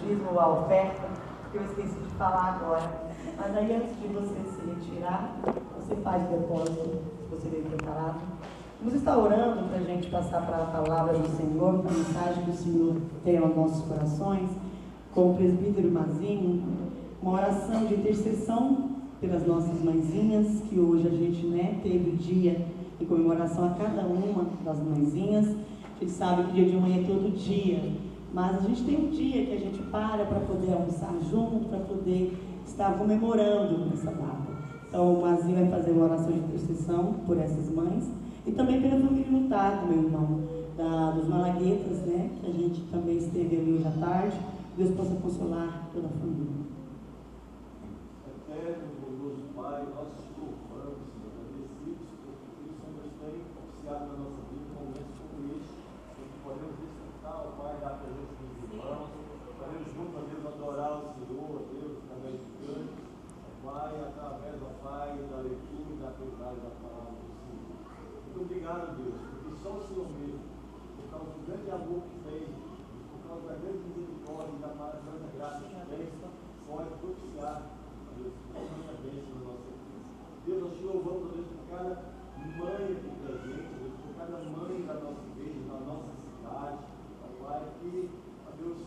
dízimo, a oferta, que eu esqueci de falar agora. Mas aí, antes de você se retirar, você faz o depósito, se você veio preparado. Vamos estar orando para a gente passar para a palavra do Senhor, para a mensagem que o Senhor tem aos nossos corações, com o presbítero Mazinho, uma oração de intercessão pelas nossas mãezinhas, que hoje a gente teve o dia em comemoração a cada uma das mãezinhas. A gente sabe que o dia de manhã é todo dia, mas a gente tem um dia que a gente para poder almoçar junto, para poder estar comemorando essa data. Então o Mazinho vai fazer uma oração de intercessão por essas mães e também pela família lutada, meu irmão, dos Malaguetas, que a gente também esteve ali hoje à tarde. Deus possa consolar toda a família. Eterno, glorioso Pai, nós te louvamos, Senhor, agradecidos porque o Senhor tem oficiado na nossa vida momentos como este, em que podemos desfrutar, ó Pai, da presença dos irmãos, podemos juntos, ó Deus, adorar o Senhor, ó Deus, através de cantos, ó Pai, através, ó Pai, da leitura e da aprendizagem da palavra do Senhor. Muito obrigado, Deus, porque só o Senhor mesmo, por causa do grande amor que tem, por causa da grande misericórdia e da maravilhosa graça que tem, pode propiciar, Deus, uma bênção na nossa vida. Deus, nós te louvamos, Deus, por cada mãe aqui presente, Deus, por cada mãe da nossa igreja, da nossa cidade, ó Pai, que, ó Deus,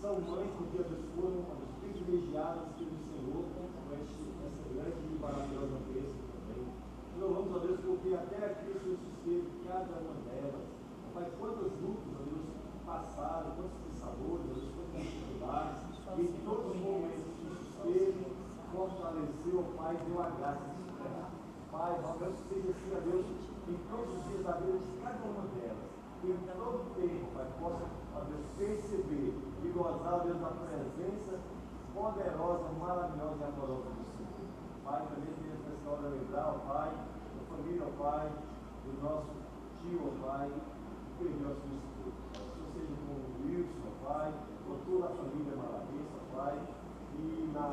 são mães porque, ó Deus, foram, ó Deus, privilegiadas pelo Senhor com essa grande e maravilhosa bênção também. Te louvamos, ó Deus, porque até aqui o Senhor susteve cada uma delas. Ó Pai, quantas lutas, ó Deus, passaram, quantos dissabores, ó Deus, quantas dificuldades, e em todos os momentos que susteve, fortaleceu, Pai, deu a graça de superar. Pai, rogamos que seja assim, a Deus, em todos os dias da vida de cada uma delas, que em todo tempo, Pai, possa, a Deus, perceber e gozar, a Deus, da presença poderosa, maravilhosa e amorosa do Senhor. Pai, também queremos nessa hora lembrar, ó Pai, da família, ó Pai, do nosso tio, ó Pai, que perdeu a sua esposa. Que o Senhor seja com o Wilson, ó Pai, com toda a família Malagueta, ó Pai, e na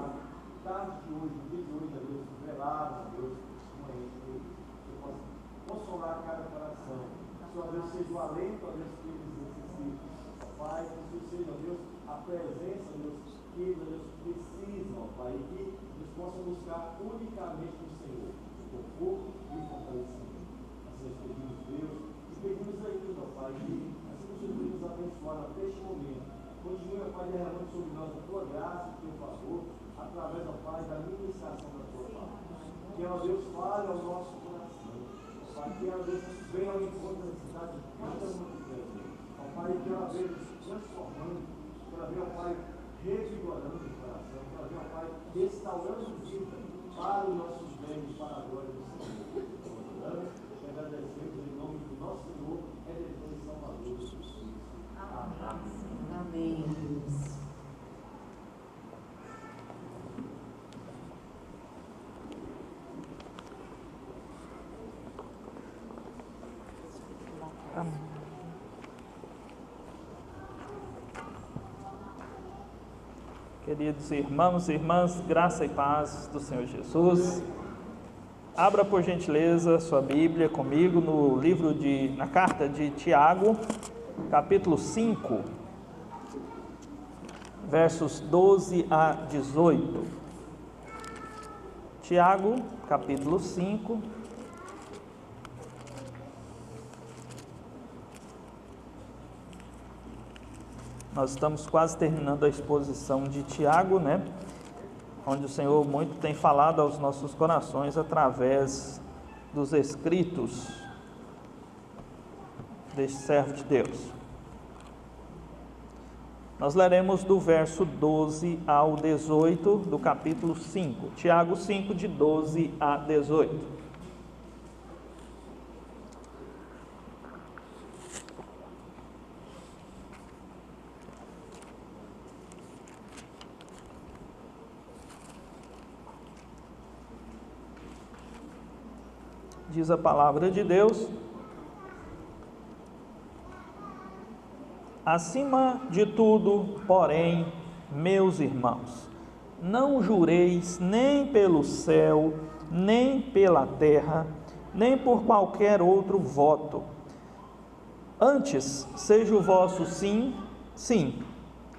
tarde de hoje, no dia de hoje, a Deus, velado, a Deus, mãe, que você possa consolar cada coração. Que o Deus seja o alento, a Deus, que eles necessitam. Pai, que o Senhor seja, ó Deus, a presença, ó Deus, que eles, ó Deus, precisam, ó Pai, e que eles possam buscar unicamente no Senhor, o conforto e o fortalecimento. Assim nós pedimos, Deus, e pedimos ainda, ó Pai, que assim o Senhor nos abençoar até este momento. Continue, ó Pai, derramando sobre nós a tua graça, o teu favor, através, ó Pai, da ministração da tua palavra. Que, ó Deus, fale ao nosso coração. Pai, que, ó Deus, venha ao encontro da necessidade de cada uma de nós. Ó Pai, que ela venha nos transformando, que ela venha, ó Pai, revigorando o coração, que ela venha, ó Pai, restaurando vida para os nossos bens, para a glória do Senhor. Oramos e agradecemos em nome do nosso Senhor, Redentor e Salvador Jesus Cristo. Amém. Amém, Deus. Queridos irmãos e irmãs, graça e paz do Senhor Jesus. Abra por gentileza sua Bíblia comigo na carta de Tiago, capítulo 5, versos 12 a 18. Tiago, capítulo 5. Nós estamos quase terminando a exposição de Tiago, onde o Senhor muito tem falado aos nossos corações através dos escritos deste servo de Deus. Nós leremos do verso 12 ao 18 do capítulo 5, Tiago 5, de 12 a 18. Diz a palavra de Deus: acima de tudo, porém, meus irmãos, não jureis nem pelo céu, nem pela terra, nem por qualquer outro voto. Antes, seja o vosso sim, sim,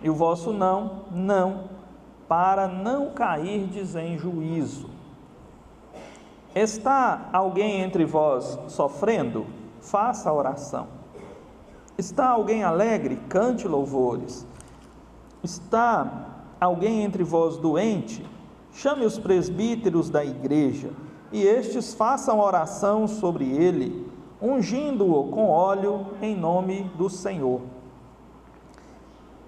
e o vosso não, não, para não cairdes em juízo. Está alguém entre vós sofrendo? Faça a oração. Está alguém alegre? Cante louvores. Está alguém entre vós doente? Chame os presbíteros da igreja, e estes façam oração sobre ele, ungindo-o com óleo em nome do Senhor.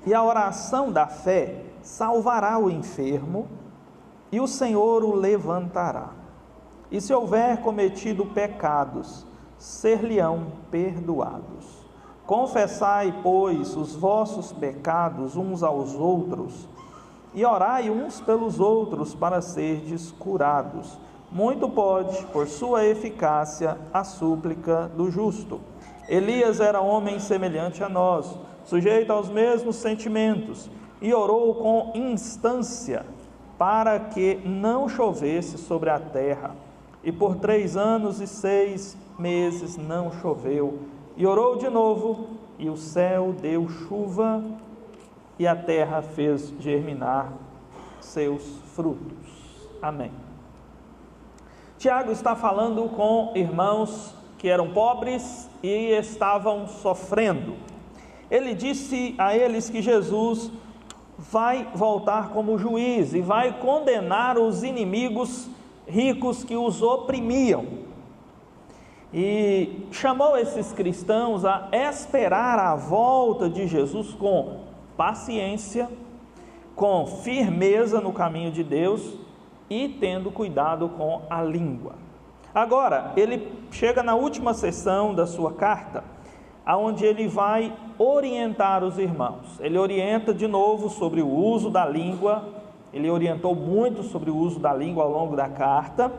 E a oração da fé salvará o enfermo, e o Senhor o levantará. E se houver cometido pecados, ser-lhe-ão perdoados. Confessai, pois, os vossos pecados uns aos outros, e orai uns pelos outros para serdes curados. Muito pode, por sua eficácia, a súplica do justo. Elias era homem semelhante a nós, sujeito aos mesmos sentimentos, e orou com instância para que não chovesse sobre a terra. E por 3 anos e 6 meses não choveu. E orou de novo, e o céu deu chuva, e a terra fez germinar seus frutos. Amém. Tiago está falando com irmãos que eram pobres e estavam sofrendo. Ele disse a eles que Jesus vai voltar como juiz e vai condenar os inimigos ricos que os oprimiam. E chamou esses cristãos a esperar a volta de Jesus com paciência, com firmeza no caminho de Deus e tendo cuidado com a língua. Agora, ele chega na última sessão da sua carta, aonde ele vai orientar os irmãos. Ele orienta de novo sobre o uso da língua. Ele orientou muito sobre o uso da língua ao longo da carta.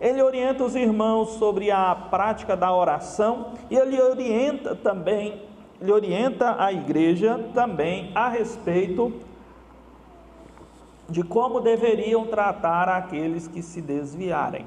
Ele orienta os irmãos sobre a prática da oração, e ele orienta a igreja também a respeito de como deveriam tratar aqueles que se desviarem.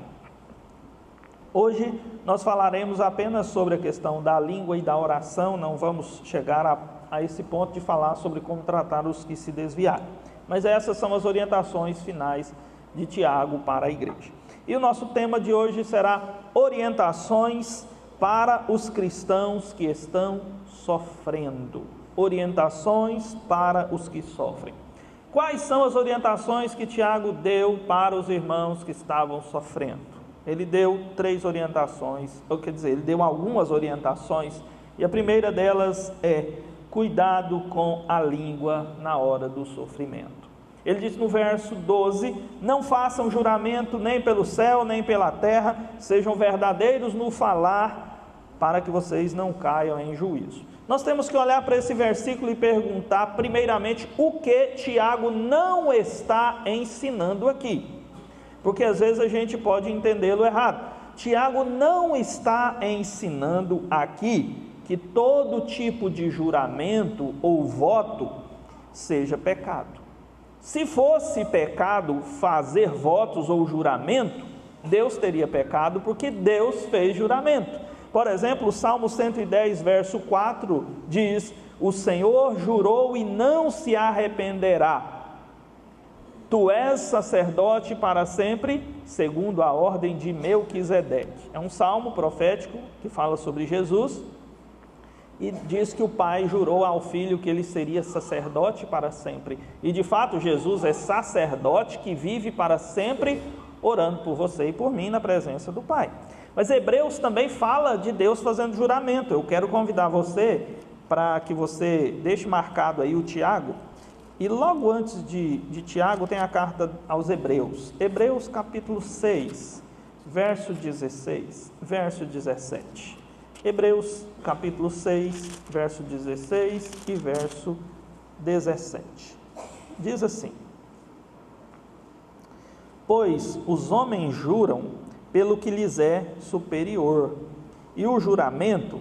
Hoje nós falaremos apenas sobre a questão da língua e da oração, não vamos chegar a esse ponto de falar sobre como tratar os que se desviarem. Mas essas são as orientações finais de Tiago para a igreja. E o nosso tema de hoje será orientações para os cristãos que estão sofrendo. Orientações para os que sofrem. Quais são as orientações que Tiago deu para os irmãos que estavam sofrendo? Ele deu 3 orientações, ele deu algumas orientações, e a primeira delas é cuidado com a língua na hora do sofrimento. Ele diz no verso 12, não façam juramento nem pelo céu, nem pela terra, sejam verdadeiros no falar, para que vocês não caiam em juízo. Nós temos que olhar para esse versículo e perguntar, primeiramente, o que Tiago não está ensinando aqui. Porque às vezes a gente pode entendê-lo errado. Tiago não está ensinando aqui que todo tipo de juramento ou voto seja pecado. Se fosse pecado fazer votos ou juramento, Deus teria pecado, porque Deus fez juramento. Por exemplo, o Salmo 110, verso 4 diz: o Senhor jurou e não se arrependerá. Tu és sacerdote para sempre, segundo a ordem de Melquisedeque. É um salmo profético que fala sobre Jesus e diz que o pai jurou ao filho que ele seria sacerdote para sempre. E de fato Jesus é sacerdote que vive para sempre, orando por você e por mim na presença do Pai. Mas Hebreus também fala de Deus fazendo juramento. Eu quero convidar você para que você deixe marcado aí o Tiago. E logo antes de Tiago tem a carta aos Hebreus. Hebreus capítulo 6, verso 16, verso 17. Hebreus capítulo 6, verso 16 e verso 17. Diz assim: pois os homens juram pelo que lhes é superior, e o juramento,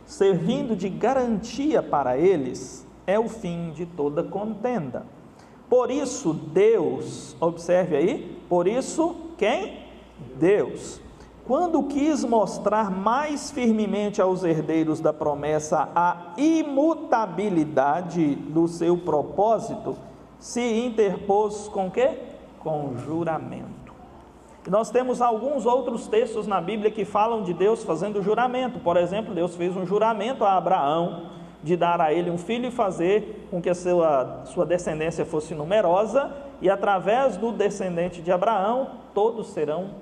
servindo de garantia para eles, é o fim de toda contenda. Por isso Deus, observe aí, por isso quem? Deus quando quis mostrar mais firmemente aos herdeiros da promessa a imutabilidade do seu propósito, se interpôs com quê? Com juramento. E nós temos alguns outros textos na Bíblia que falam de Deus fazendo juramento. Por exemplo, Deus fez um juramento a Abraão de dar a ele um filho e fazer com que a sua descendência fosse numerosa, e através do descendente de Abraão, todos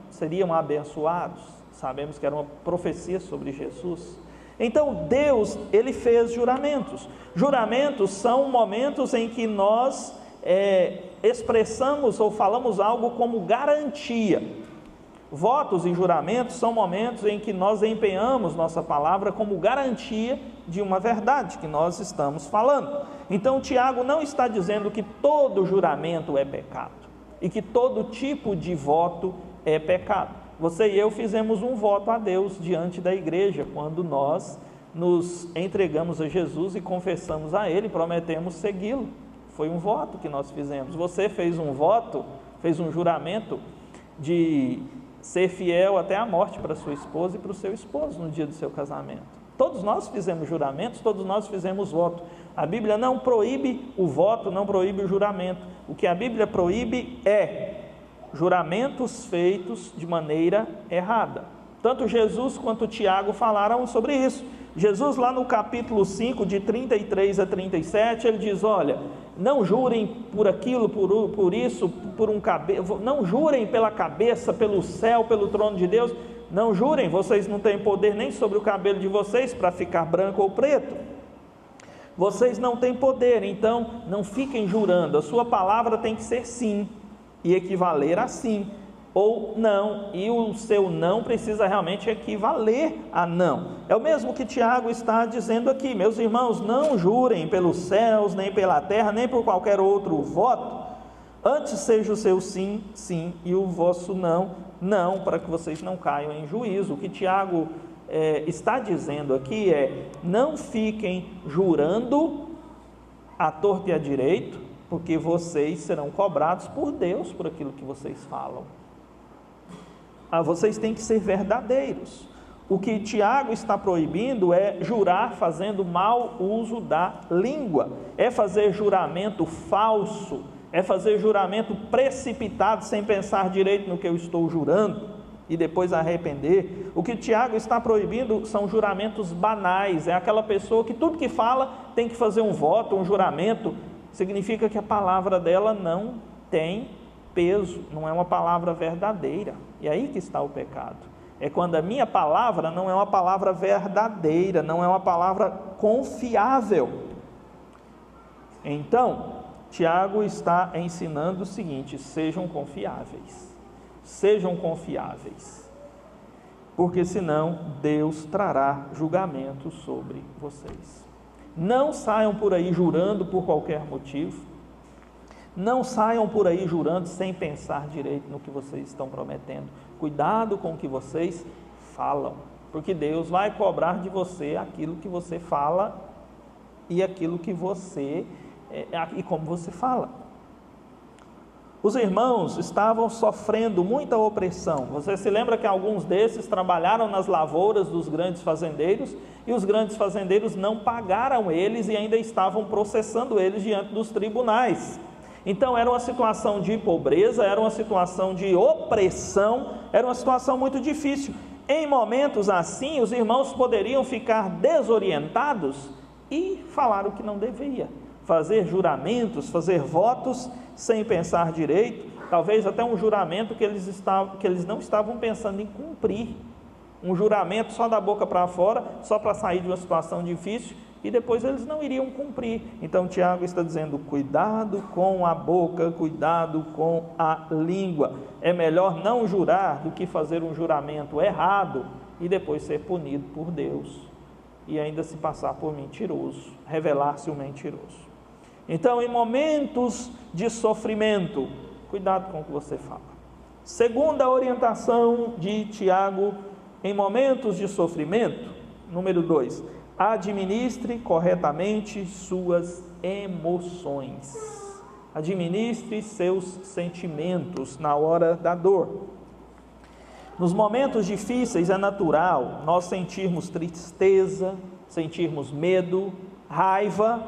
seriam abençoados. Sabemos que era uma profecia sobre Jesus. Então Deus, Ele fez juramentos. Juramentos são momentos em que nós expressamos ou falamos algo como garantia. Votos e juramentos são momentos em que nós empenhamos nossa palavra como garantia de uma verdade que nós estamos falando. Então Tiago não está dizendo que todo juramento é pecado e que todo tipo de voto é pecado. Você e eu fizemos um voto a Deus diante da igreja quando nós nos entregamos a Jesus e confessamos a Ele, prometemos segui-lo. Foi um voto que nós fizemos. Você fez um voto, fez um juramento de ser fiel até a morte para sua esposa e para o seu esposo no dia do seu casamento. Todos nós fizemos juramentos, todos nós fizemos voto. A Bíblia não proíbe o voto, não proíbe o juramento. O que a Bíblia proíbe é juramentos feitos de maneira errada. Tanto Jesus quanto Tiago falaram sobre isso. Jesus, lá no capítulo 5, de 33 a 37, ele diz: olha, não jurem por aquilo, por isso, não jurem pela cabeça, pelo céu, pelo trono de Deus. Não jurem, vocês não têm poder nem sobre o cabelo de vocês para ficar branco ou preto. Vocês não têm poder, então não fiquem jurando. A sua palavra tem que ser sim e equivaler a sim, ou não, e o seu não precisa realmente equivaler a não. É o mesmo que Tiago está dizendo aqui: meus irmãos, não jurem pelos céus, nem pela terra, nem por qualquer outro voto. Antes seja o seu sim, sim, e o vosso não, não, para que vocês não caiam em juízo. O que Tiago está dizendo aqui é: não fiquem jurando à torto e à direito, porque vocês serão cobrados por Deus por aquilo que vocês falam. Vocês têm que ser verdadeiros. O que Tiago está proibindo é jurar fazendo mau uso da língua, é fazer juramento falso, é fazer juramento precipitado, sem pensar direito no que eu estou jurando e depois arrepender. O que Tiago está proibindo são juramentos banais. É aquela pessoa que tudo que fala tem que fazer um voto, um juramento. Significa que a palavra dela não tem peso, não é uma palavra verdadeira. E aí que está o pecado. É quando a minha palavra não é uma palavra verdadeira, não é uma palavra confiável. Então, Tiago está ensinando o seguinte: sejam confiáveis, porque senão Deus trará julgamento sobre vocês. Não saiam por aí jurando por qualquer motivo, não saiam por aí jurando sem pensar direito no que vocês estão prometendo. Cuidado com o que vocês falam, porque Deus vai cobrar de você aquilo que você fala e aquilo que você e como você fala. Os irmãos estavam sofrendo muita opressão. Você se lembra que alguns desses trabalharam nas lavouras dos grandes fazendeiros, e os grandes fazendeiros não pagaram eles e ainda estavam processando eles diante dos tribunais. Então era uma situação de pobreza, era uma situação de opressão, era uma situação muito difícil. Em momentos assim, os irmãos poderiam ficar desorientados e falar o que não devia, fazer juramentos, fazer votos sem pensar direito, talvez até um juramento que eles não estavam pensando em cumprir, um juramento só da boca para fora, só para sair de uma situação difícil, e depois eles não iriam cumprir. Então Tiago está dizendo: cuidado com a boca, cuidado com a língua. É melhor não jurar do que fazer um juramento errado e depois ser punido por Deus e ainda se passar por mentiroso, revelar-se um mentiroso. Então, em momentos de sofrimento, cuidado com o que você fala. Segunda orientação de Tiago em momentos de sofrimento, número 2, administre corretamente suas emoções. Administre seus sentimentos na hora da dor. Nos momentos difíceis é natural nós sentirmos tristeza, sentirmos medo, raiva.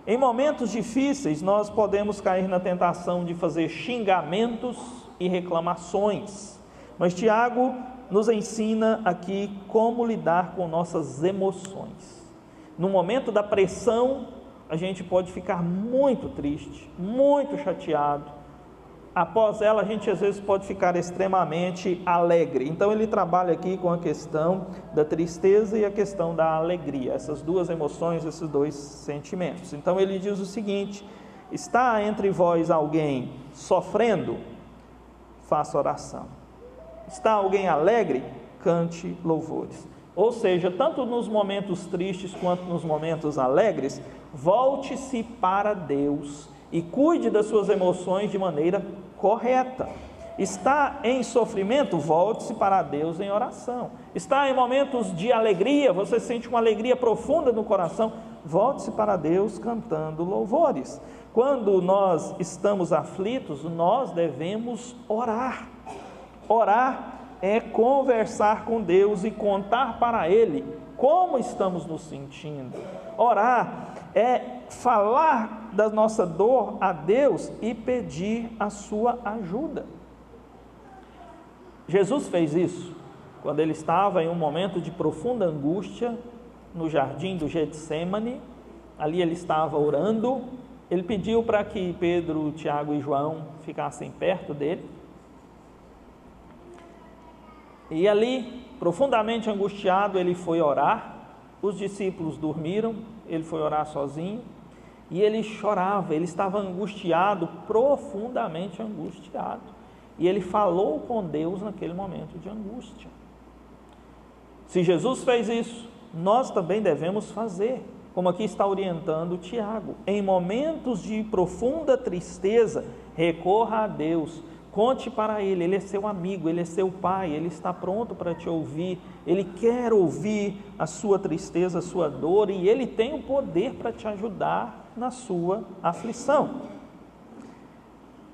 Em momentos difíceis nós podemos cair na tentação de fazer xingamentos e reclamações. Mas Tiago nos ensina aqui como lidar com nossas emoções. No momento da pressão, a gente pode ficar muito triste, muito chateado. Após ela, a gente às vezes pode ficar extremamente alegre. Então ele trabalha aqui com a questão da tristeza e a questão da alegria, essas duas emoções, esses dois sentimentos. Então ele diz o seguinte: está entre vós alguém sofrendo? Faça oração. Está alguém alegre? Cante louvores. Ou seja, tanto nos momentos tristes quanto nos momentos alegres, volte-se para Deus e cuide das suas emoções de maneira correta. Está em sofrimento? Volte-se para Deus em oração. Está em momentos de alegria, você sente uma alegria profunda no coração, volte-se para Deus cantando louvores. Quando nós estamos aflitos, nós devemos orar. Orar é conversar com Deus e contar para Ele como estamos nos sentindo. Orar é falar da nossa dor a Deus e pedir a sua ajuda. Jesus fez isso quando ele estava em um momento de profunda angústia no jardim do Getsêmani. Ali ele estava orando. Ele pediu para que Pedro, Tiago e João ficassem perto dele. E ali, profundamente angustiado, ele foi orar. Os discípulos dormiram, ele foi orar sozinho. E ele chorava, ele estava angustiado, profundamente angustiado. E ele falou com Deus naquele momento de angústia. Se Jesus fez isso, nós também devemos fazer, como aqui está orientando Tiago. Em momentos de profunda tristeza, recorra a Deus, conte para Ele, Ele é seu amigo, Ele é seu Pai, Ele está pronto para te ouvir, Ele quer ouvir a sua tristeza, a sua dor, e Ele tem o poder para te ajudar na sua aflição.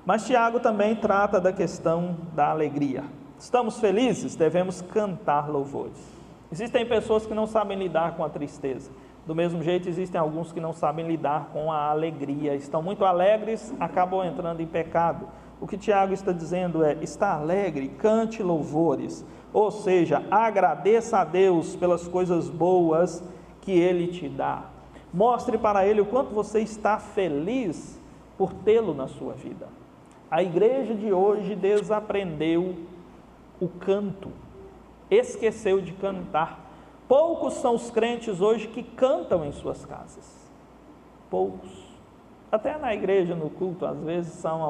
Mas Tiago também trata da questão da alegria. Estamos felizes? Devemos cantar louvores. Existem pessoas que não sabem lidar com a tristeza. Do mesmo jeito, existem alguns que não sabem lidar com a alegria. Estão muito alegres, acabam entrando em pecado. O que Tiago está dizendo é: está alegre, cante louvores. Ou seja, agradeça a Deus pelas coisas boas que Ele te dá. Mostre para Ele o quanto você está feliz por tê-lo na sua vida. A igreja de hoje desaprendeu o canto, esqueceu de cantar. Poucos são os crentes hoje que cantam em suas casas. Poucos. Até na igreja, no culto, às vezes são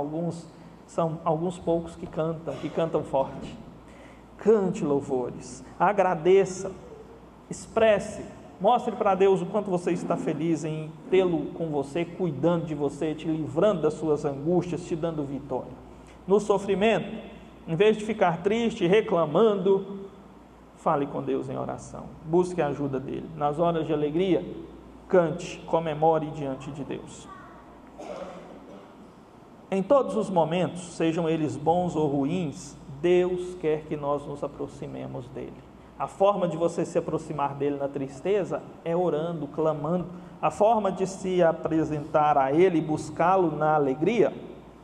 alguns poucos que cantam forte. Cante louvores, agradeça, expresse, mostre para Deus o quanto você está feliz em tê-lo com você, cuidando de você, te livrando das suas angústias, te dando vitória. No sofrimento, em vez de ficar triste, reclamando, fale com Deus em oração, busque a ajuda dEle. Nas horas de alegria, cante, comemore diante de Deus. Em todos os momentos, sejam eles bons ou ruins, Deus quer que nós nos aproximemos dEle. A forma de você se aproximar dEle na tristeza é orando, clamando. A forma de se apresentar a Ele e buscá-lo na alegria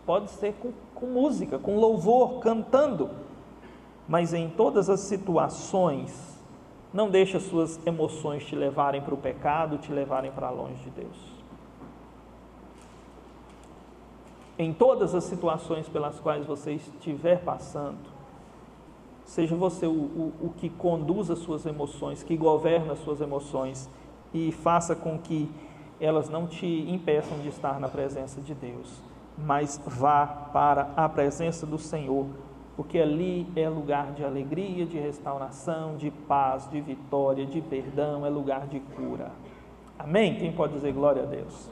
pode ser com música, com louvor, cantando. Mas em todas as situações, não deixe as suas emoções te levarem para o pecado, te levarem para longe de Deus. Em todas as situações pelas quais você estiver passando, seja você o que conduz as suas emoções, que governa as suas emoções e faça com que elas não te impeçam de estar na presença de Deus, mas vá para a presença do Senhor, porque ali é lugar de alegria, de restauração, de paz, de vitória, de perdão, é lugar de cura. Amém? Quem pode dizer glória a Deus?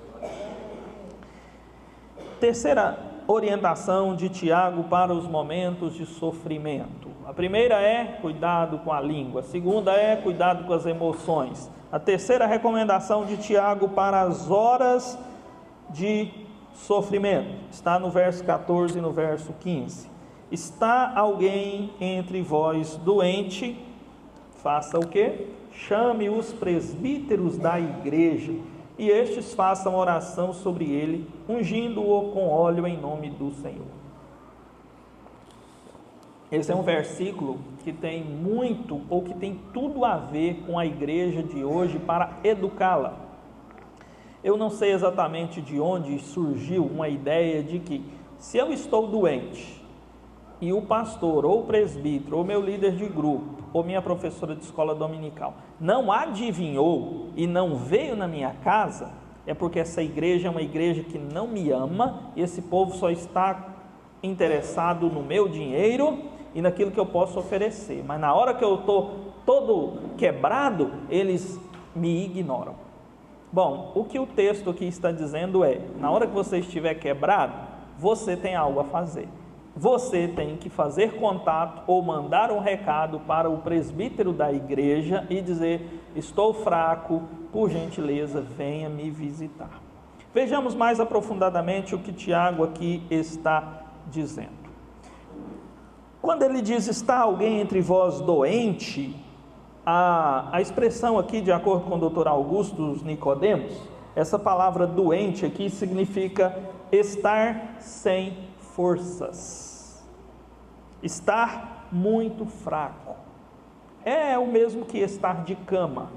Terceira orientação de Tiago para os momentos de sofrimento. A primeira é cuidado com a língua. A segunda é cuidado com as emoções. A terceira recomendação de Tiago para as horas de sofrimento está no verso 14 e no verso 15. está alguém entre vós doente, faça o quê? Chame os presbíteros da igreja, e estes façam oração sobre ele, ungindo-o com óleo em nome do Senhor. Esse é um versículo que tem muito, ou que tem tudo a ver com a igreja de hoje para educá-la. Eu não sei exatamente de onde surgiu uma ideia de que, se eu estou doente, e o pastor, ou o presbítero, ou meu líder de grupo, ou minha professora de escola dominical, não adivinhou e não veio na minha casa, é porque essa igreja é uma igreja que não me ama, e esse povo só está interessado no meu dinheiro e naquilo que eu posso oferecer, mas na hora que eu estou todo quebrado, eles me ignoram. Bom, o que o texto aqui está dizendo é, na hora que você estiver quebrado, você tem algo a fazer. Você tem que fazer contato ou mandar um recado para o presbítero da igreja e dizer: estou fraco, por gentileza, venha me visitar. Vejamos mais aprofundadamente o que Tiago aqui está dizendo. Quando ele diz: está alguém entre vós doente, a expressão aqui, de acordo com o Dr. Augusto Nicodemos, essa palavra doente aqui significa estar sem forças, estar muito fraco. É o mesmo que estar de cama,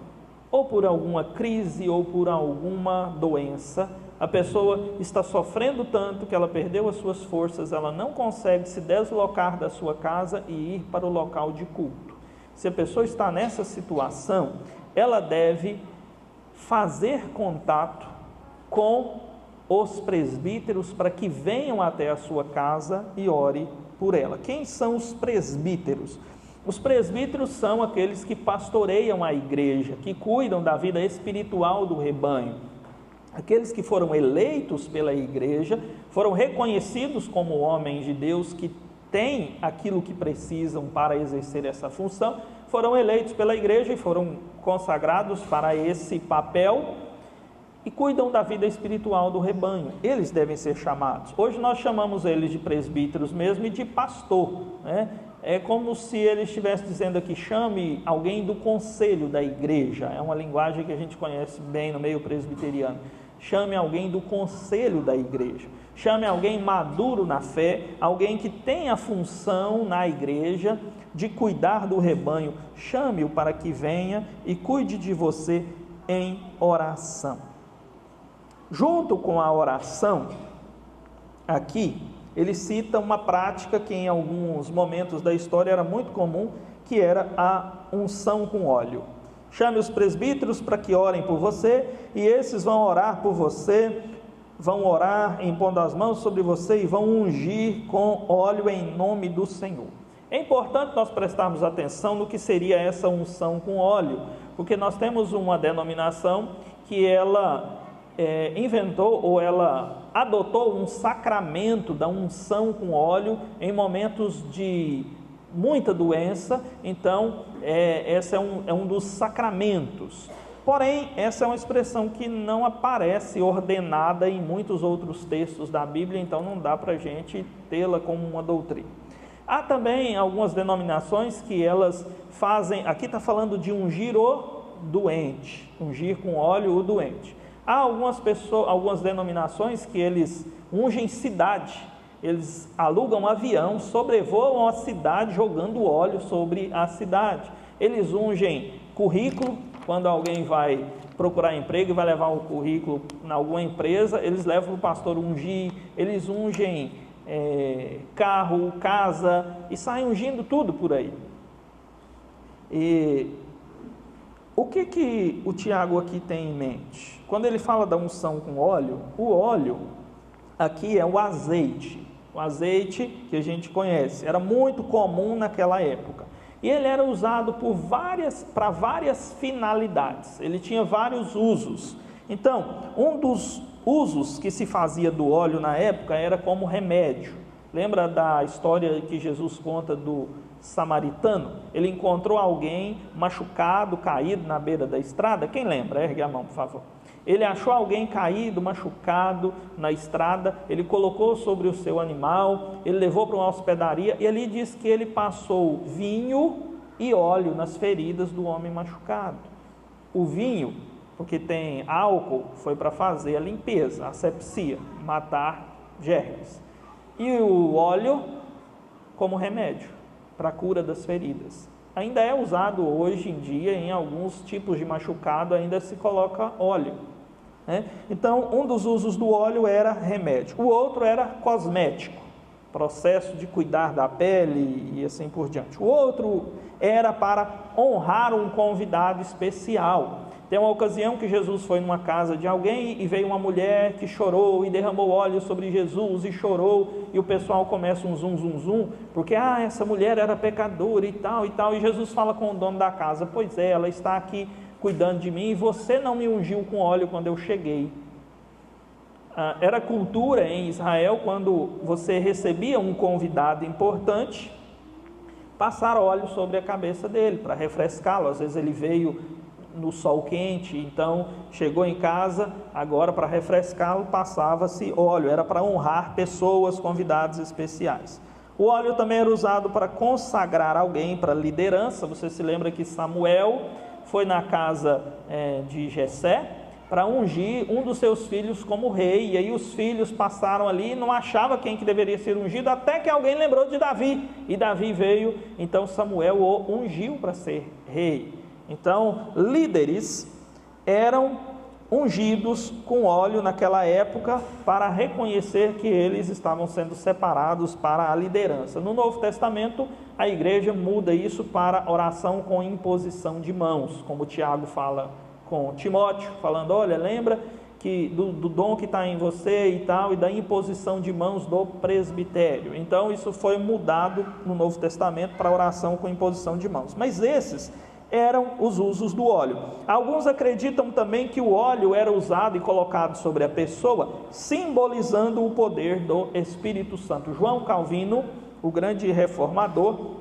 ou por alguma crise, ou por alguma doença. A pessoa está sofrendo tanto que ela perdeu as suas forças, ela não consegue se deslocar da sua casa e ir para o local de culto. Se a pessoa está nessa situação, ela deve fazer contato com os presbíteros para que venham até a sua casa e ore por ela. Quem são os presbíteros? Os presbíteros são aqueles que pastoreiam a igreja, que cuidam da vida espiritual do rebanho. Aqueles que foram eleitos pela igreja, foram reconhecidos como homens de Deus que têm aquilo que precisam para exercer essa função, foram eleitos pela igreja e foram consagrados para esse papel e cuidam da vida espiritual do rebanho. Eles devem ser chamados. Hoje nós chamamos eles de presbíteros mesmo e de pastor, né? É como se ele estivesse dizendo aqui: chame alguém do conselho da igreja. É uma linguagem que a gente conhece bem no meio presbiteriano. Chame alguém do conselho da igreja. Chame alguém maduro na fé, alguém que tem a função na igreja de cuidar do rebanho. Chame-o para que venha e cuide de você em oração. Junto com a oração, aqui, ele cita uma prática que em alguns momentos da história era muito comum, que era a unção com óleo. Chame os presbíteros para que orem por você, e esses vão orar por você, vão orar impondo as mãos sobre você e vão ungir com óleo em nome do Senhor. É importante nós prestarmos atenção no que seria essa unção com óleo, porque nós temos uma denominação que ela inventou ou ela adotou um sacramento da unção com óleo em momentos de muita doença. Então esse é um dos sacramentos. Porém, essa é uma expressão que não aparece ordenada em muitos outros textos da Bíblia, então não dá para a gente tê-la como uma doutrina. Há também algumas denominações que elas fazem, aqui está falando de ungir o doente, ungir com óleo o doente. Há algumas denominações que eles ungem cidade, eles alugam um avião, sobrevoam a cidade jogando óleo sobre a cidade. Eles ungem currículo, quando alguém vai procurar emprego e vai levar o currículo em alguma empresa, eles levam o pastor ungir. Eles ungem carro, casa e saem ungindo tudo por aí. E o que o Tiago aqui tem em mente? Quando ele fala da unção com óleo, o óleo aqui é o azeite que a gente conhece, era muito comum naquela época. E ele era usado para várias finalidades, ele tinha vários usos. Então, um dos usos que se fazia do óleo na época era como remédio. Lembra da história que Jesus conta do samaritano? Ele encontrou alguém machucado, caído na beira da estrada. Quem lembra? Ergue a mão, por favor. Ele achou alguém caído, machucado na estrada, ele colocou sobre o seu animal, ele levou para uma hospedaria, e ali diz que ele passou vinho e óleo nas feridas do homem machucado. O vinho, porque tem álcool, foi para fazer a limpeza, a asepsia, matar germes. E o óleo como remédio para a cura das feridas. Ainda é usado hoje em dia, em alguns tipos de machucado, ainda se coloca óleo. Então, um dos usos do óleo era remédio, o outro era cosmético, processo de cuidar da pele e assim por diante. O outro era para honrar um convidado especial. Tem uma ocasião que Jesus foi numa casa de alguém e veio uma mulher que chorou e derramou óleo sobre Jesus e chorou, e o pessoal começa um zum, zum, zum, porque essa mulher era pecadora e tal, e Jesus fala com o dono da casa: pois é, ela está aqui cuidando de mim, e você não me ungiu com óleo quando eu cheguei. Era cultura em Israel, quando você recebia um convidado importante, passar óleo sobre a cabeça dele, para refrescá-lo. Às vezes ele veio no sol quente, então chegou em casa, agora para refrescá-lo passava-se óleo, era para honrar pessoas, convidados especiais. O óleo também era usado para consagrar alguém para liderança. Você se lembra que Samuel foi na casa de Jessé para ungir um dos seus filhos como rei, e aí os filhos passaram ali e não achavam quem que deveria ser ungido, até que alguém lembrou de Davi, e Davi veio, então Samuel o ungiu para ser rei. Então, líderes eram ungidos com óleo naquela época para reconhecer que eles estavam sendo separados para a liderança. No Novo Testamento, a igreja muda isso para oração com imposição de mãos, como Tiago fala com Timóteo, falando: olha, lembra que do dom que está em você e tal, e da imposição de mãos do presbitério. Então isso foi mudado no Novo Testamento para oração com imposição de mãos. Mas esses eram os usos do óleo. Alguns acreditam também que o óleo era usado e colocado sobre a pessoa, simbolizando o poder do Espírito Santo. João Calvino, o grande reformador,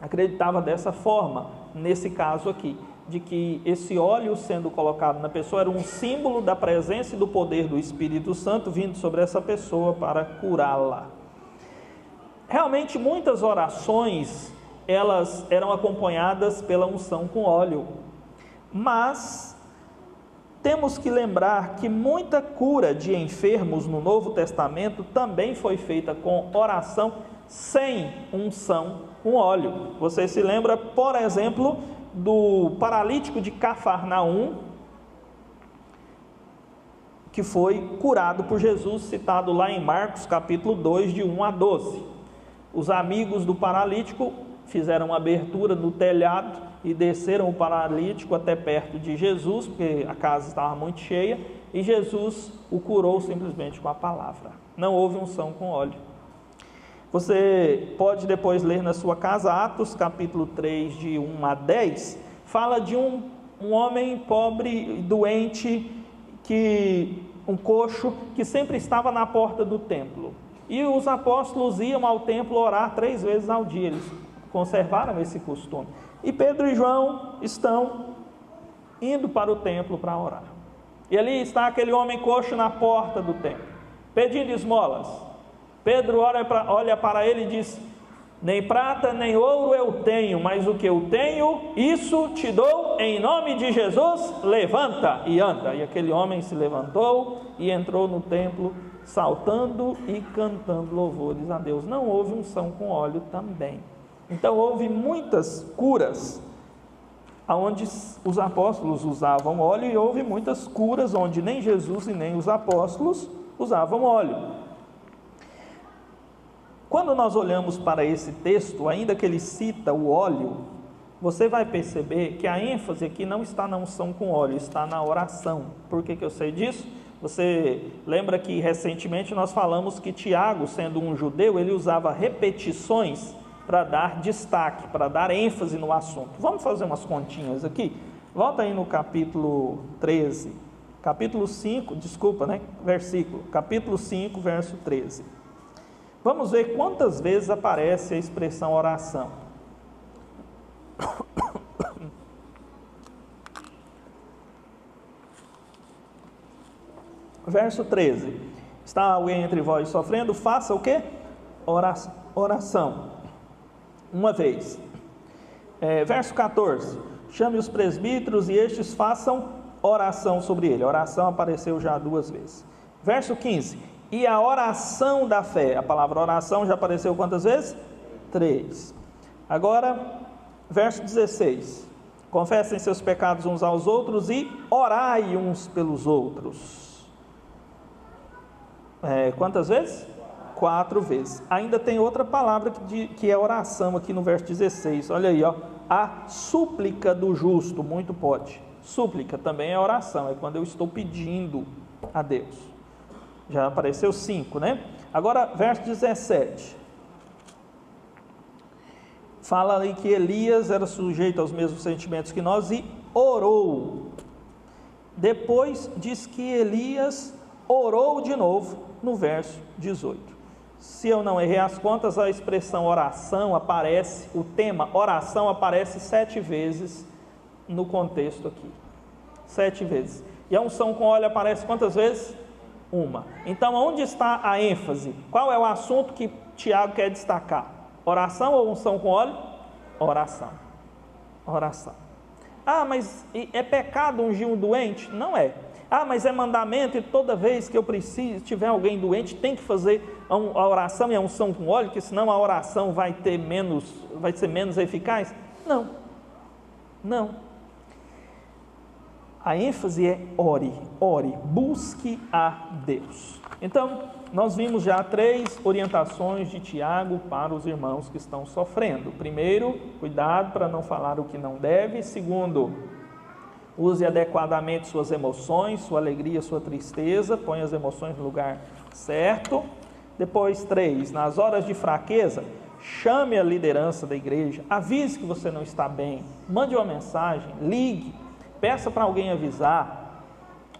acreditava dessa forma, nesse caso aqui, de que esse óleo sendo colocado na pessoa era um símbolo da presença e do poder do Espírito Santo vindo sobre essa pessoa para curá-la. Realmente muitas orações, elas eram acompanhadas pela unção com óleo, mas temos que lembrar que muita cura de enfermos no Novo Testamento também foi feita com oração sem unção com óleo. Você se lembra, por exemplo, do paralítico de Cafarnaum, que foi curado por Jesus, citado lá em Marcos capítulo 2, de 1 a 12. Os amigos do paralítico fizeram uma abertura no telhado e desceram o paralítico até perto de Jesus, porque a casa estava muito cheia, e Jesus o curou simplesmente com a palavra. Não houve unção com óleo. Você pode depois ler na sua casa, Atos capítulo 3, de 1 a 10, fala de um homem pobre, doente, um coxo, que sempre estava na porta do templo. E os apóstolos iam ao templo orar 3 vezes ao dia, eles conservaram esse costume. E Pedro e João estão indo para o templo para orar. E ali está aquele homem coxo na porta do templo, pedindo esmolas. Pedro olha para ele e diz: nem prata nem ouro eu tenho, mas o que eu tenho, isso te dou, em nome de Jesus, levanta e anda. E aquele homem se levantou e entrou no templo, saltando e cantando louvores a Deus. Não houve unção com óleo também. Então houve muitas curas onde os apóstolos usavam óleo, e houve muitas curas onde nem Jesus e nem os apóstolos usavam óleo. Quando nós olhamos para esse texto, ainda que ele cita o óleo, você vai perceber que a ênfase aqui não está na unção com óleo, está na oração. Por que eu sei disso? Você lembra que recentemente nós falamos que Tiago, sendo um judeu, ele usava repetições para dar destaque, para dar ênfase no assunto. Vamos fazer umas continhas aqui? Volta aí no capítulo 13, capítulo 5, versículo, capítulo 5, verso 13. Vamos ver quantas vezes aparece a expressão oração. Verso 13. Está alguém entre vós sofrendo? Faça o quê? Oração. Uma vez. Verso 14. Chame os presbíteros e estes façam oração sobre ele. A oração apareceu já 2 vezes. Verso 15. E a oração da fé. A palavra oração já apareceu quantas vezes? 3. Agora, verso 16. Confessem seus pecados uns aos outros e orai uns pelos outros. Quantas vezes? 4 vezes. Ainda tem outra palavra que é oração aqui no verso 16. Olha aí, ó. A súplica do justo, muito pode. Súplica também é oração, é quando eu estou pedindo a Deus. Já apareceu 5, né? Agora, verso 17. Fala aí que Elias era sujeito aos mesmos sentimentos que nós e orou. Depois diz que Elias orou de novo no verso 18. Se eu não errei as contas, a expressão oração aparece, o tema oração aparece 7 vezes no contexto aqui. 7 vezes. E a unção com óleo aparece quantas vezes? 1. Então, onde está a ênfase? Qual é o assunto que Tiago quer destacar? Oração ou unção com óleo? Oração. Oração. Ah, mas é pecado ungir um doente? Não é. Ah, mas é mandamento e toda vez que eu tiver alguém doente, tem que fazer a oração e a unção com óleo, que senão a oração vai ser menos eficaz? Não. Não. A ênfase é ore, busque a Deus. Então, nós vimos já 3 orientações de Tiago para os irmãos que estão sofrendo. Primeiro, cuidado para não falar o que não deve. Segundo, use adequadamente suas emoções, sua alegria, sua tristeza, põe as emoções no lugar certo. Depois, 3, nas horas de fraqueza, chame a liderança da igreja, avise que você não está bem, mande uma mensagem, ligue, peça para alguém avisar,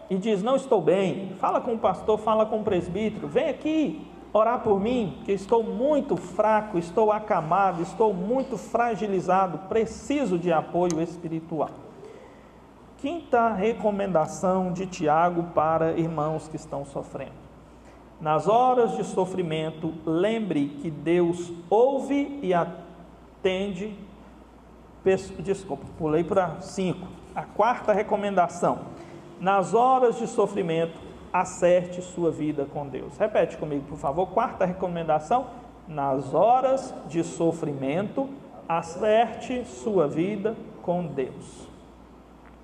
e diz, não estou bem, fala com o pastor, fala com o presbítero, vem aqui orar por mim, que estou muito fraco, estou acamado, estou muito fragilizado, preciso de apoio espiritual. 5ª recomendação de Tiago para irmãos que estão sofrendo. Nas horas de sofrimento, lembre que Deus ouve e atende. Desculpa, pulei para 5. A 4ª recomendação. Nas horas de sofrimento, acerte sua vida com Deus. Repete comigo, por favor. 4ª recomendação. Nas horas de sofrimento, acerte sua vida com Deus.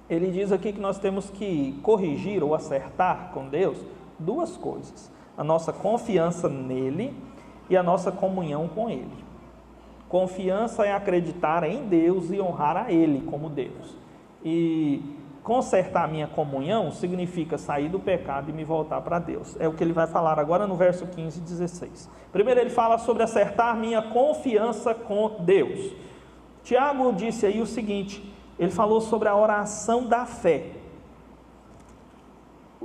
Ele diz aqui que nós temos que corrigir ou acertar com Deus 2 coisas. A nossa confiança nele e a nossa comunhão com ele. Confiança é acreditar em Deus e honrar a ele como Deus. E consertar a minha comunhão significa sair do pecado e me voltar para Deus. É o que ele vai falar agora no verso 15 e 16. Primeiro ele fala sobre acertar minha confiança com Deus. Tiago disse aí o seguinte, ele falou sobre a oração da fé.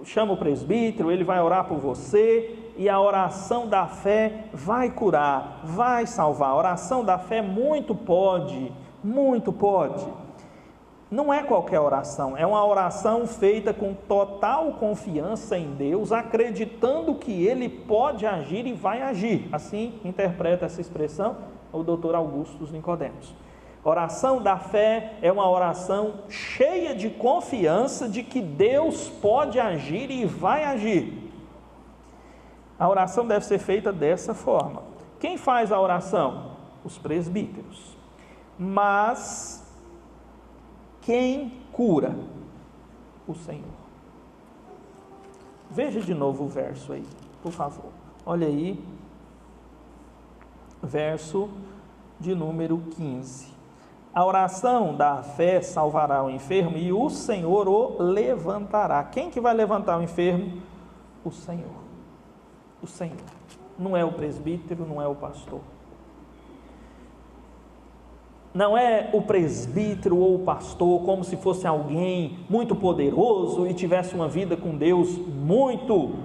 Chama o presbítero, ele vai orar por você, e a oração da fé vai curar, vai salvar. A oração da fé muito pode. Não é qualquer oração, é uma oração feita com total confiança em Deus, acreditando que Ele pode agir e vai agir. Assim interpreta essa expressão o Dr. Augusto Nicodemos. Oração da fé é uma oração cheia de confiança de que Deus pode agir e vai agir. A oração deve ser feita dessa forma. Quem faz a oração? Os presbíteros. Mas quem cura? O Senhor. Veja de novo o verso aí, por favor. Olha aí, verso de número 15. A oração da fé salvará o enfermo e o Senhor o levantará. Quem que vai levantar o enfermo? O Senhor. O Senhor. Não é o presbítero, não é o pastor. Não é o presbítero ou o pastor como se fosse alguém muito poderoso e tivesse uma vida com Deus muito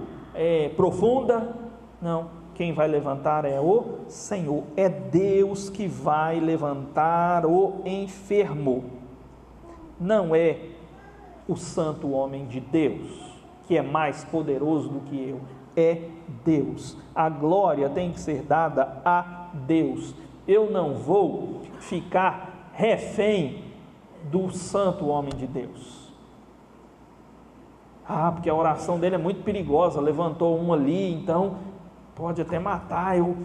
profunda. Não. Quem vai levantar é o Senhor. É Deus que vai levantar o enfermo. Não é o santo homem de Deus. que é mais poderoso do que eu, é Deus. A glória tem que ser dada a Deus. Eu não vou ficar refém do santo homem de Deus. Porque a oração dele é muito perigosa, levantou um ali, então pode até matar, eu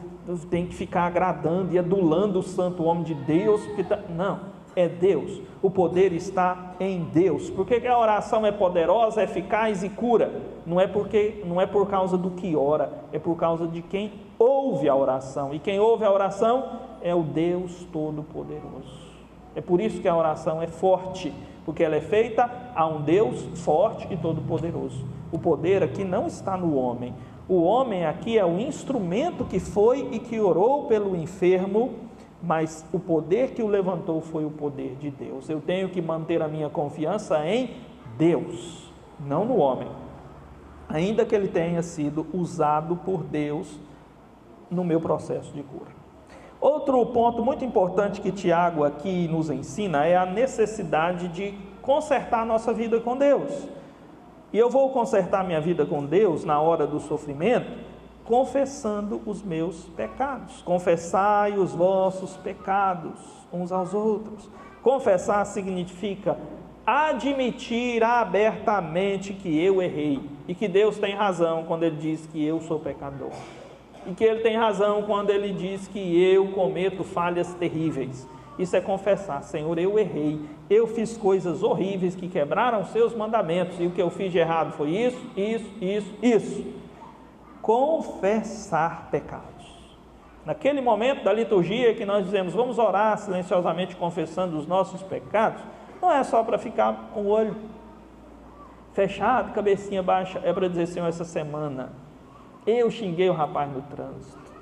tenho que ficar agradando e adulando o santo homem de Deus, não, é Deus, o poder está em Deus. Por que a oração é poderosa, eficaz e cura? Não é por causa do que ora, é por causa de quem ouve a oração, e quem ouve a oração é o Deus Todo-Poderoso. É por isso que a oração é forte, porque ela é feita a um Deus forte e todo-poderoso. O poder aqui não está no homem. O homem aqui é o instrumento que foi e que orou pelo enfermo, mas o poder que o levantou foi o poder de Deus. Eu tenho que manter a minha confiança em Deus, não no homem, ainda que ele tenha sido usado por Deus no meu processo de cura. Outro ponto muito importante que Tiago aqui nos ensina é a necessidade de consertar a nossa vida com Deus. E eu vou consertar minha vida com Deus na hora do sofrimento, confessando os meus pecados. Confessai os vossos pecados uns aos outros. Confessar significa admitir abertamente que eu errei e que Deus tem razão quando Ele diz que eu sou pecador. E que Ele tem razão quando Ele diz que eu cometo falhas terríveis. Isso é confessar: Senhor, eu errei, eu fiz coisas horríveis que quebraram os seus mandamentos, e o que eu fiz de errado foi isso. Confessar pecados. Naquele momento da liturgia que nós dizemos, vamos orar silenciosamente confessando os nossos pecados, não é só para ficar com o olho fechado, cabecinha baixa, é para dizer: Senhor, essa semana eu xinguei o rapaz no trânsito,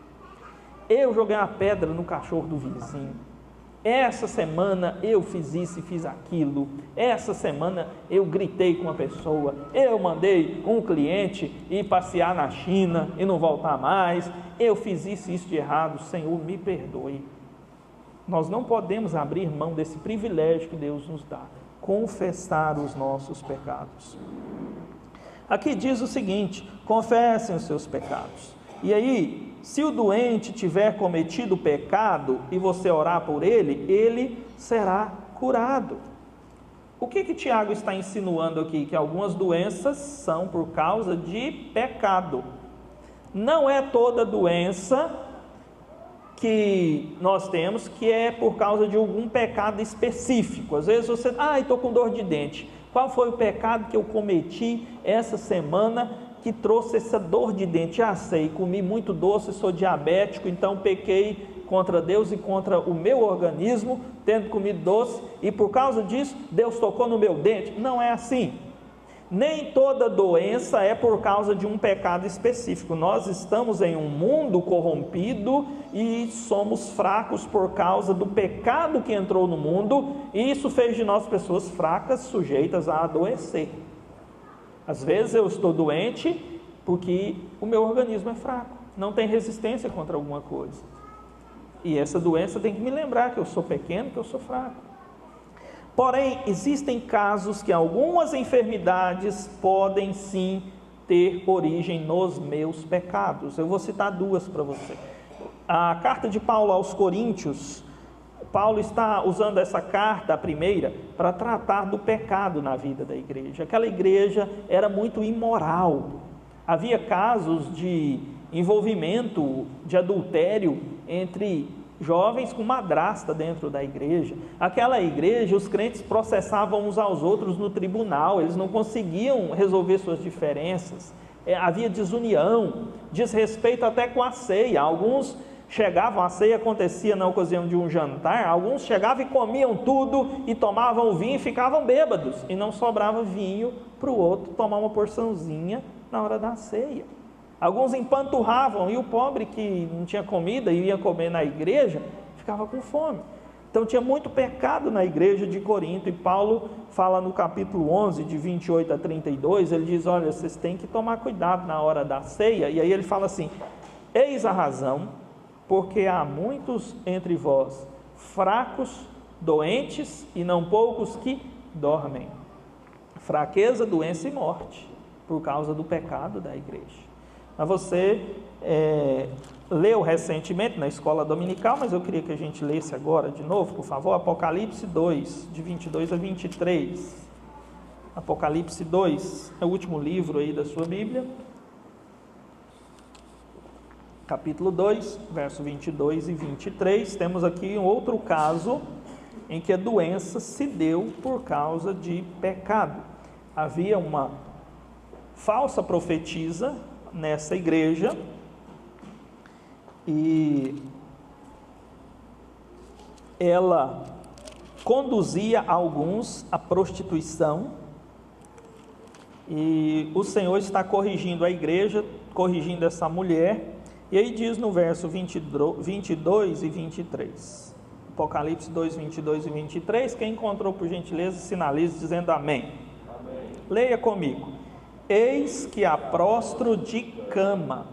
eu joguei uma pedra no cachorro do vizinho, essa semana eu fiz isso e fiz aquilo, essa semana eu gritei com uma pessoa, eu mandei um cliente ir passear na China e não voltar mais, eu fiz isso e isso de errado, Senhor, me perdoe. Nós não podemos abrir mão desse privilégio que Deus nos dá, confessar os nossos pecados. Aqui diz o seguinte: confessem os seus pecados. E aí, se o doente tiver cometido pecado e você orar por ele, ele será curado. O que Tiago está insinuando aqui? Que algumas doenças são por causa de pecado. Não é toda doença que nós temos que é por causa de algum pecado específico. Às vezes você, estou com dor de dente. Qual foi o pecado que eu cometi essa semana que trouxe essa dor de dente? Sei, comi muito doce, sou diabético, então pequei contra Deus e contra o meu organismo, tendo comido doce, e por causa disso, Deus tocou no meu dente. Não é assim. Nem toda doença é por causa de um pecado específico. Nós estamos em um mundo corrompido e somos fracos por causa do pecado que entrou no mundo, e isso fez de nós pessoas fracas, sujeitas a adoecer. Às vezes eu estou doente porque o meu organismo é fraco, não tem resistência contra alguma coisa, e essa doença tem que me lembrar que eu sou pequeno, que eu sou fraco. Porém, existem casos que algumas enfermidades podem sim ter origem nos meus pecados. Eu vou citar duas para você. A carta de Paulo aos Coríntios, Paulo está usando essa carta, a primeira, para tratar do pecado na vida da igreja. Aquela igreja era muito imoral. Havia casos de envolvimento, de adultério entre jovens com madrasta dentro da igreja. Aquela igreja, os crentes processavam uns aos outros no tribunal, eles não conseguiam resolver suas diferenças. Havia desunião, desrespeito até com a ceia. Alguns chegavam, a ceia acontecia na ocasião de um jantar, alguns chegavam e comiam tudo e tomavam o vinho e ficavam bêbados, e não sobrava vinho para o outro tomar uma porçãozinha na hora da ceia. Alguns empanturravam, e o pobre que não tinha comida e ia comer na igreja, ficava com fome. Então tinha muito pecado na igreja de Corinto, e Paulo fala no capítulo 11, de 28 a 32, ele diz: olha, vocês têm que tomar cuidado na hora da ceia. E aí ele fala assim: eis a razão, porque há muitos entre vós fracos, doentes, e não poucos que dormem. Fraqueza, doença e morte. por causa do pecado da igreja. Mas você leu recentemente na escola dominical, mas eu queria que a gente lesse agora de novo, por favor, Apocalipse 2, de 22 a 23. Apocalipse 2 é o último livro aí da sua Bíblia. Capítulo 2, verso 22 e 23. Temos aqui um outro caso em que a doença se deu por causa de pecado. Havia uma falsa profetisa nessa igreja e ela conduzia alguns à prostituição, e o Senhor está corrigindo a igreja, corrigindo essa mulher, e aí diz no verso 22 e 23, Apocalipse 2, 22 e 23, quem encontrou por gentileza sinalize dizendo amém. Amém. Leia comigo. Eis que a prostro de cama,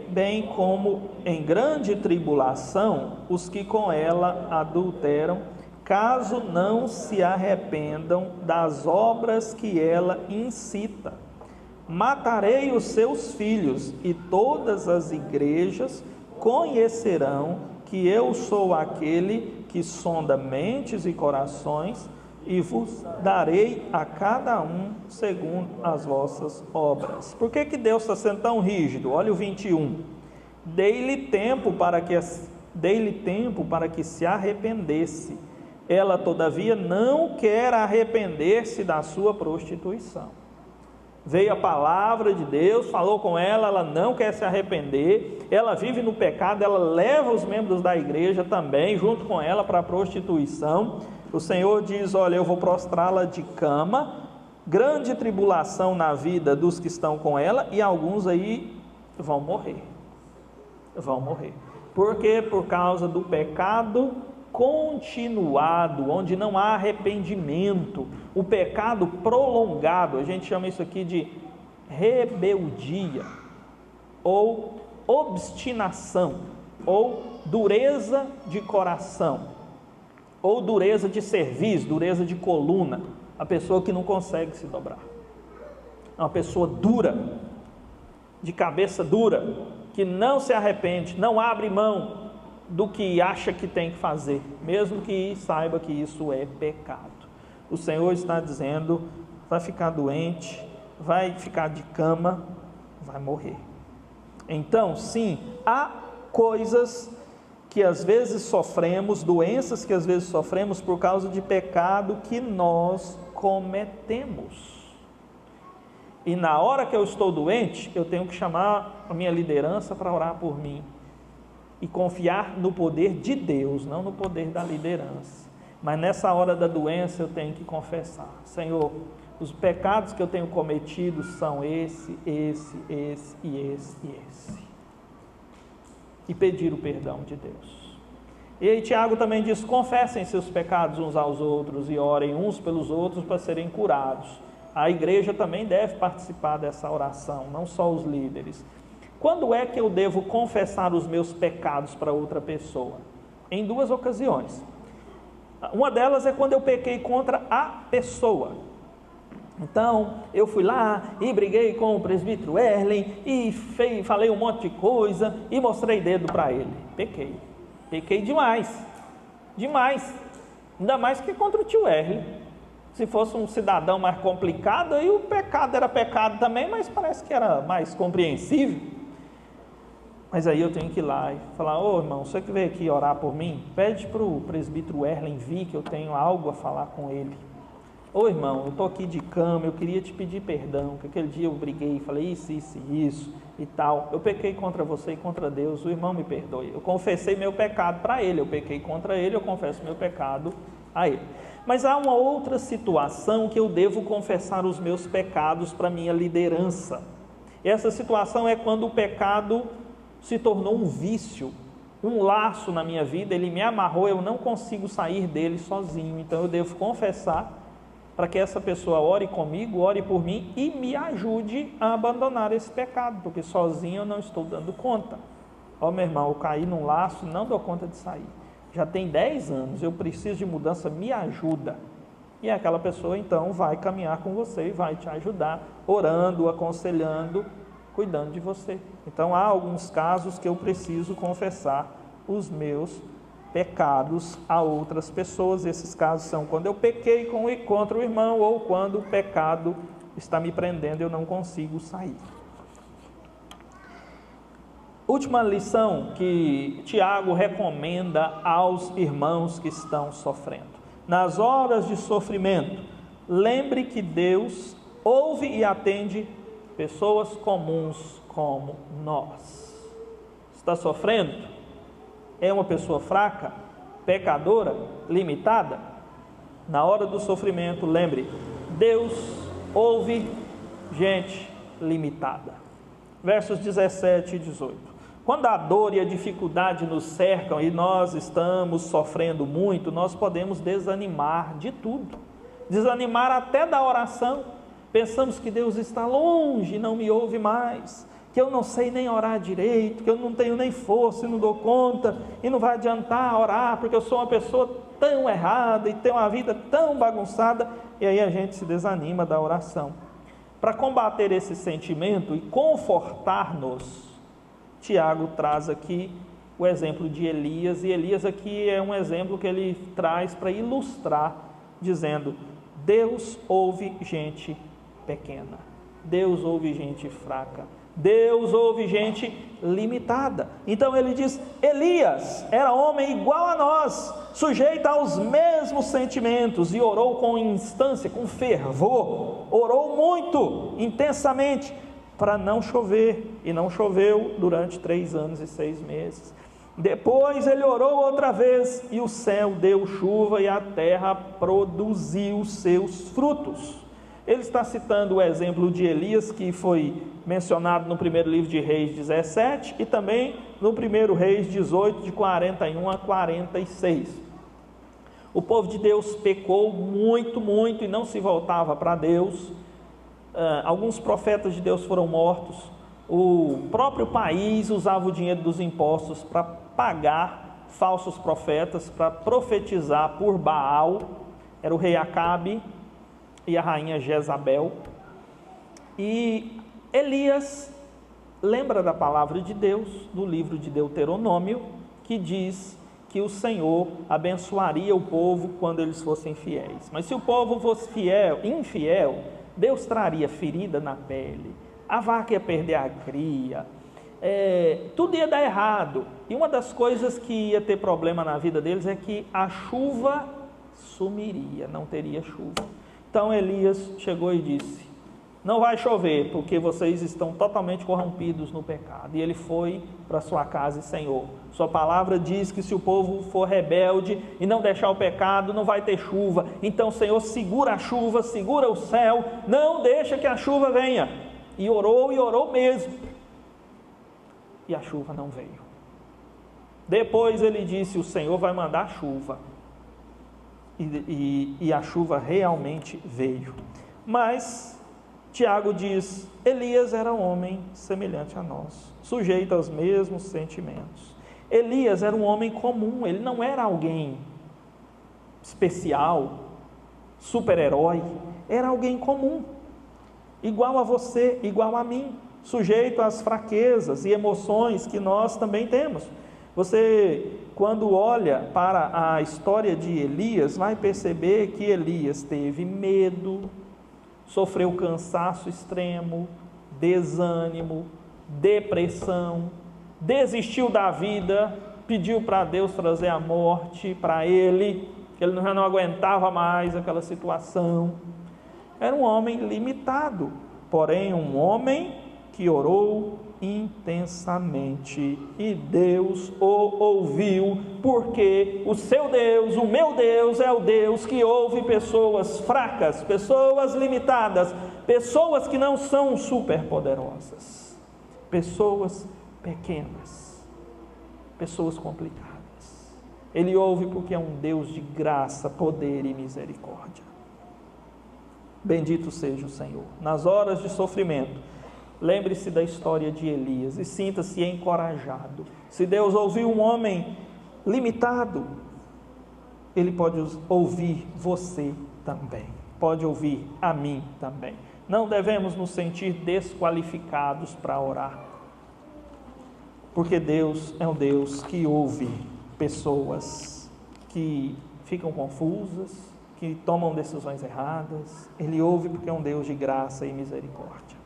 bem como em grande tribulação os que com ela adulteram, caso não se arrependam das obras que ela incita. Matarei os seus filhos, e todas as igrejas conhecerão que eu sou aquele que sonda mentes e corações, e vos darei a cada um segundo as vossas obras. Por que Deus está sendo tão rígido? Olha o 21. Dei-lhe tempo para que se arrependesse. Ela, todavia, não quer arrepender-se da sua prostituição. Veio a palavra de Deus, falou com ela, ela não quer se arrepender, ela vive no pecado, ela leva os membros da igreja também, junto com ela, para a prostituição. O Senhor diz, olha, eu vou prostrá-la de cama, grande tribulação na vida dos que estão com ela, e alguns aí vão morrer. Por quê? Por causa do pecado continuado, onde não há arrependimento, o pecado prolongado, a gente chama isso aqui de rebeldia, ou obstinação, ou dureza de coração, ou dureza de cerviz, dureza de coluna, a pessoa que não consegue se dobrar, uma pessoa dura, de cabeça dura, que não se arrepende, não abre mão do que acha que tem que fazer, mesmo que saiba que isso é pecado. O Senhor está dizendo, vai ficar doente, vai ficar de cama, vai morrer. Então, sim, há coisas que às vezes sofremos, doenças que às vezes sofremos por causa de pecado que nós cometemos. E na hora que eu estou doente, eu tenho que chamar a minha liderança para orar por mim. E confiar no poder de Deus, não no poder da liderança. Mas nessa hora da doença eu tenho que confessar: Senhor, os pecados que eu tenho cometido são esse. E pedir o perdão de Deus. E aí Tiago também diz, confessem seus pecados uns aos outros e orem uns pelos outros para serem curados. A igreja também deve participar dessa oração, não só os líderes. Quando é que eu devo confessar os meus pecados para outra pessoa? Em duas ocasiões. Uma delas é quando eu pequei contra a pessoa. Então, eu fui lá e briguei com o presbítero Erlen e falei um monte de coisa e mostrei dedo para ele. Pequei demais. Ainda mais que contra o tio Erlen. Se fosse um cidadão mais complicado, aí o pecado era pecado também, mas parece que era mais compreensível. Mas aí eu tenho que ir lá e falar: ô irmão, você que veio aqui orar por mim, pede para o presbítero Erlen vir, que eu tenho algo a falar com ele. Ô irmão, eu estou aqui de cama, eu queria te pedir perdão, que aquele dia eu briguei, falei isso e tal. Eu pequei contra você e contra Deus, o irmão me perdoe. Eu confessei meu pecado para ele, eu pequei contra ele, eu confesso meu pecado a ele. Mas há uma outra situação que eu devo confessar os meus pecados para minha liderança. E essa situação é quando o pecado se tornou um vício, um laço na minha vida, ele me amarrou, eu não consigo sair dele sozinho. Então eu devo confessar para que essa pessoa ore comigo, ore por mim e me ajude a abandonar esse pecado, porque sozinho eu não estou dando conta. Ó meu irmão, eu caí num laço, não dou conta de sair. Já tem 10 anos, eu preciso de mudança, me ajuda. E aquela pessoa então vai caminhar com você e vai te ajudar, orando, aconselhando, cuidando de você. Então há alguns casos que eu preciso confessar os meus pecados a outras pessoas. Esses casos são quando eu pequei contra o irmão, ou quando o pecado está me prendendo e eu não consigo sair. Última lição que Tiago recomenda aos irmãos que estão sofrendo: nas horas de sofrimento, lembre que Deus ouve e atende pessoas comuns como nós. Está sofrendo? É uma pessoa fraca, pecadora, limitada? Na hora do sofrimento, lembre, Deus ouve gente limitada. Versos 17 e 18. Quando a dor e a dificuldade nos cercam e nós estamos sofrendo muito, nós podemos desanimar de tudo, desanimar até da oração. Pensamos que Deus está longe, não me ouve mais, que eu não sei nem orar direito, que eu não tenho nem força e não dou conta, e não vai adiantar orar, porque eu sou uma pessoa tão errada e tenho uma vida tão bagunçada, e aí a gente se desanima da oração. Para combater esse sentimento e confortar-nos, Tiago traz aqui o exemplo de Elias, e Elias aqui é um exemplo que ele traz para ilustrar, dizendo: Deus ouve gente pequena, Deus ouve gente fraca, Deus ouve gente limitada. Então ele diz: Elias era homem igual a nós, sujeito aos mesmos sentimentos, e orou com instância, com fervor, orou muito, intensamente, para não chover, e não choveu durante 3 anos e 6 meses. Depois ele orou outra vez, e o céu deu chuva, e a terra produziu seus frutos. Ele está citando o exemplo de Elias, que foi mencionado no primeiro livro de Reis 17, e também no primeiro Reis 18, de 41 a 46. O povo de Deus pecou muito, muito, e não se voltava para Deus. Alguns profetas de Deus foram mortos. O próprio país usava o dinheiro dos impostos para pagar falsos profetas, para profetizar por Baal. Era o rei Acabe e a rainha Jezabel. E Elias lembra da palavra de Deus, do livro de Deuteronômio, que diz que o Senhor abençoaria o povo quando eles fossem fiéis. Mas se o povo fosse infiel, Deus traria ferida na pele, a vaca ia perder a cria, tudo ia dar errado. E uma das coisas que ia ter problema na vida deles é que a chuva sumiria, não teria chuva. Então Elias chegou e disse: não vai chover, porque vocês estão totalmente corrompidos no pecado. E ele foi para sua casa e: Senhor, sua palavra diz que se o povo for rebelde e não deixar o pecado, não vai ter chuva. Então, Senhor, segura a chuva, segura o céu, não deixa que a chuva venha. E orou mesmo. E a chuva não veio. Depois ele disse: o Senhor vai mandar chuva. E a chuva realmente veio. Mas Tiago diz: Elias era um homem semelhante a nós, sujeito aos mesmos sentimentos. Elias era um homem comum, ele não era alguém especial, super-herói, era alguém comum, igual a você, igual a mim, sujeito às fraquezas e emoções que nós também temos. Você, quando olha para a história de Elias, vai perceber que Elias teve medo, sofreu cansaço extremo, desânimo, depressão, desistiu da vida, pediu para Deus trazer a morte para ele, que ele já não aguentava mais aquela situação. Era um homem limitado, porém um homem que orou intensamente, e Deus o ouviu, porque o seu Deus, o meu Deus, é o Deus que ouve pessoas fracas, pessoas limitadas, pessoas que não são superpoderosas, pessoas pequenas, pessoas complicadas. Ele ouve porque é um Deus de graça, poder e misericórdia. Bendito seja o Senhor. Nas horas de sofrimento, lembre-se da história de Elias e sinta-se encorajado. Se Deus ouviu um homem limitado, Ele pode ouvir você também. Pode ouvir a mim também. Não devemos nos sentir desqualificados para orar, porque Deus é um Deus que ouve pessoas que ficam confusas, que tomam decisões erradas. Ele ouve porque é um Deus de graça e misericórdia.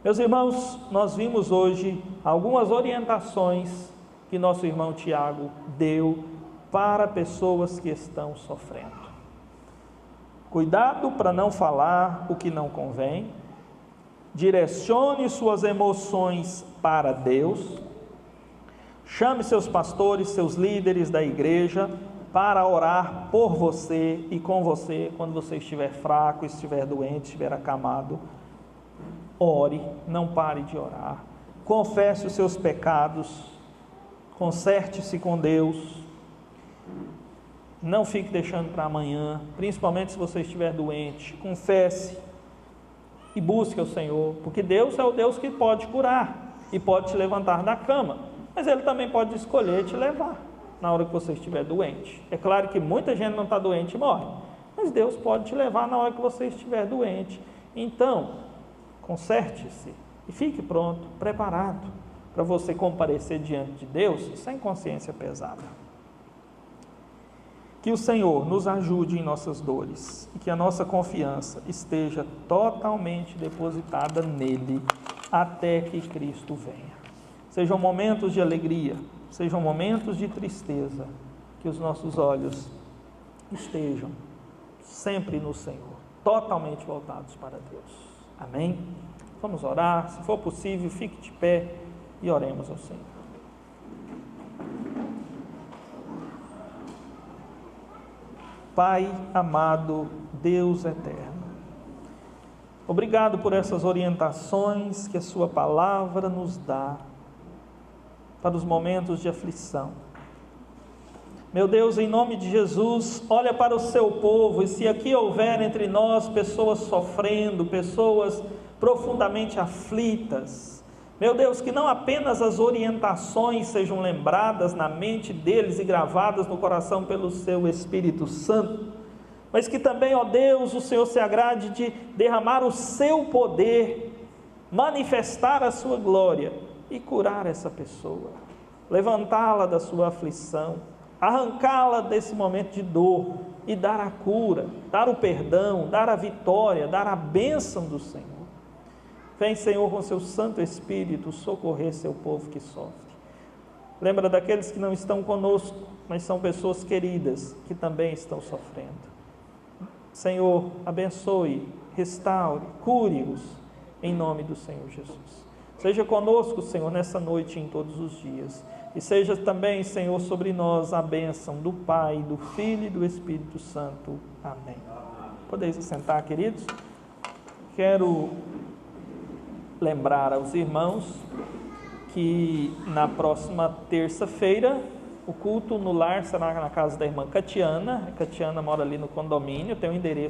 Meus irmãos, nós vimos hoje algumas orientações que nosso irmão Tiago deu para pessoas que estão sofrendo. Cuidado para não falar o que não convém. Direcione suas emoções para Deus. Chame seus pastores, seus líderes da igreja para orar por você e com você quando você estiver fraco, estiver doente, estiver acamado. Ore, não pare de orar. Confesse os seus pecados. Conserte-se com Deus. Não fique deixando para amanhã, principalmente se você estiver doente. Confesse e busque o Senhor, porque Deus é o Deus que pode curar e pode te levantar da cama, mas Ele também pode escolher te levar na hora que você estiver doente. É claro que muita gente não está doente e morre, mas Deus pode te levar na hora que você estiver doente. Então, conserte-se e fique pronto, preparado para você comparecer diante de Deus sem consciência pesada. Que o Senhor nos ajude em nossas dores e que a nossa confiança esteja totalmente depositada nele até que Cristo venha. Sejam momentos de alegria, sejam momentos de tristeza, que os nossos olhos estejam sempre no Senhor, totalmente voltados para Deus. Amém? Vamos orar, se for possível, fique de pé e oremos ao Senhor. Pai amado, Deus eterno, obrigado por essas orientações que a sua palavra nos dá para os momentos de aflição. Meu Deus, em nome de Jesus, olha para o seu povo, e se aqui houver entre nós pessoas sofrendo, pessoas profundamente aflitas, meu Deus, que não apenas as orientações sejam lembradas na mente deles e gravadas no coração pelo seu Espírito Santo, mas que também, ó Deus, o Senhor se agrade de derramar o seu poder, manifestar a sua glória e curar essa pessoa, levantá-la da sua aflição, arrancá-la desse momento de dor e dar a cura, dar o perdão, dar a vitória, dar a bênção do Senhor. Vem, Senhor, com seu Santo Espírito socorrer seu povo que sofre. Lembra daqueles que não estão conosco, mas são pessoas queridas que também estão sofrendo. Senhor, abençoe, restaure, cure-os em nome do Senhor Jesus. Seja conosco, Senhor, nessa noite e em todos os dias. E seja também, Senhor, sobre nós a bênção do Pai, do Filho e do Espírito Santo. Amém. Podeis sentar, queridos? Quero lembrar aos irmãos que na próxima terça-feira o culto no lar será na casa da irmã Catiana. A Catiana mora ali no condomínio, tem o endereço